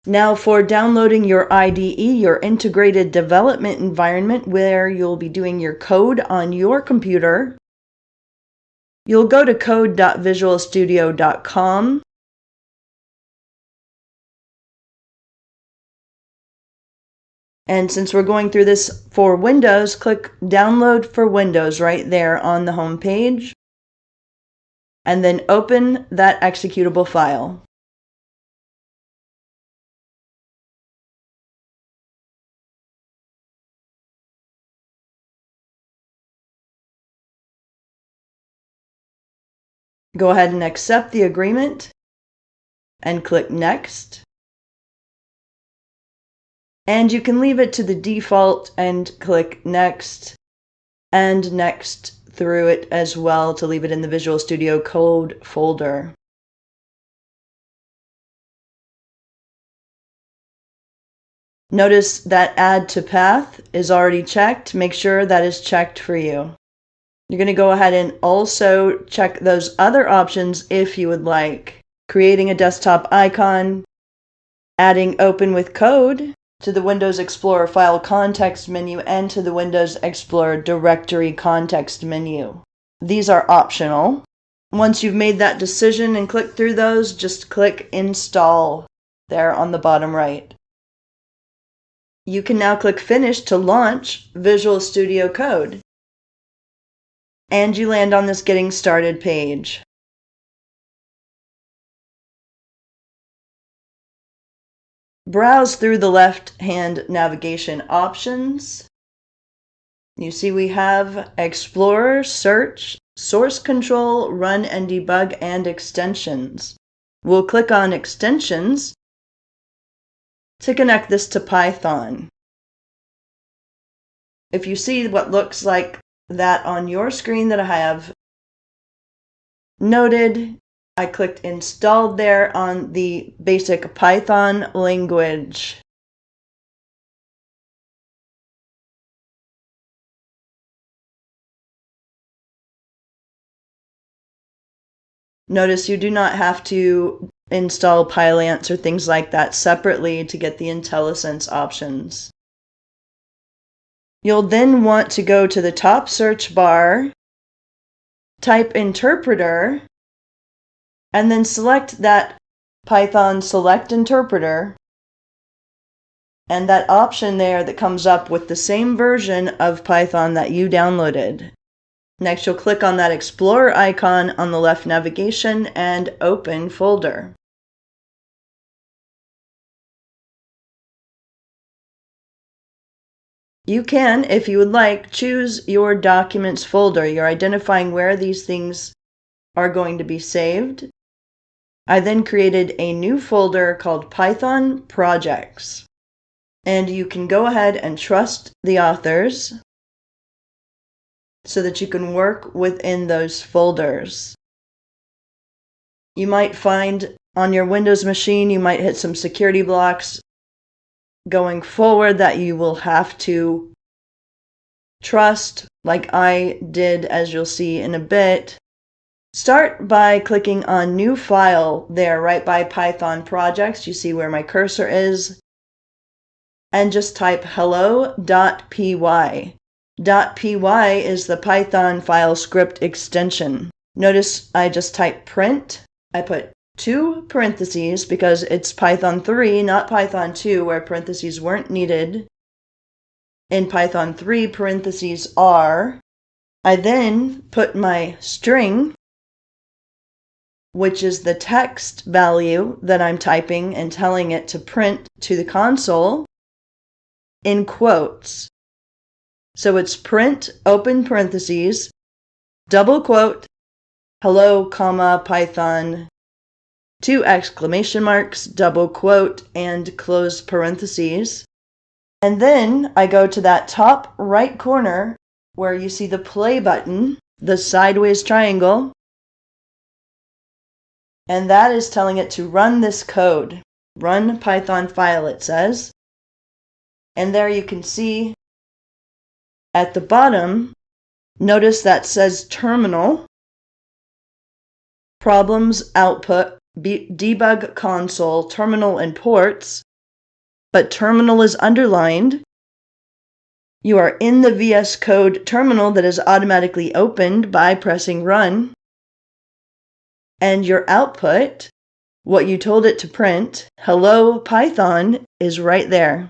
Now for downloading your IDE, your integrated development environment, where you'll be doing your code on your computer, you'll go to code.visualstudio.com. And since we're going through this for Windows, click Download for Windows right there on the home page, and then open that executable file. Go ahead and accept the agreement and click Next. And you can leave it to the default and click Next and Next through it as well to leave it in the Visual Studio Code folder. Notice that Add to Path is already checked. Make sure that is checked for you. You're going to go ahead and also check those other options if you would like. Creating a desktop icon, adding Open with Code to the Windows Explorer File Context menu and to the Windows Explorer Directory Context menu. These are optional. Once you've made that decision and clicked through those, just click Install there on the bottom right. You can now click Finish to launch Visual Studio Code. And you land on this Getting Started page. Browse through the left-hand navigation options. You see we have Explorer, Search, Source Control, Run and Debug, and Extensions. We'll click on Extensions to connect this to Python. If you see what looks like that on your screen that I have noted, I clicked Installed there on the basic Python language. Notice you do not have to install Pylance or things like that separately to get the IntelliSense options. You'll then want to go to the top search bar, type Interpreter, and then select that Python Select Interpreter and that option there that comes up with the same version of Python that you downloaded. Next, you'll click on that Explorer icon on the left navigation and Open Folder. You can, if you would like, choose your Documents folder. You're identifying where these things are going to be saved. I then created a new folder called Python Projects. And you can go ahead and trust the authors so that you can work within those folders. You might find on your Windows machine, you might hit some security blocks going forward that you will have to trust, like I did, as you'll see in a bit. Start by clicking on New File there right by Python Projects. You see where my cursor is. And just type hello.py. .py is the Python file script extension. Notice I just typed print. I put 2 parentheses because it's Python 3, not Python 2, where parentheses weren't needed. In Python 3, parentheses are. I then put my string, which is the text value that I'm typing and telling it to print to the console, in quotes. So it's print, open parentheses, double quote, hello, comma, Python, 2 exclamation marks, double quote, and close parentheses. And then I go to that top right corner where you see the play button, the sideways triangle, and that is telling it to run this code. Run Python file, it says. And there you can see at the bottom, notice that says terminal, problems, output, debug console, terminal, and ports. but terminal is underlined. You are in the VS Code terminal that is automatically opened by pressing Run. And your output, what you told it to print, Hello Python, is right there.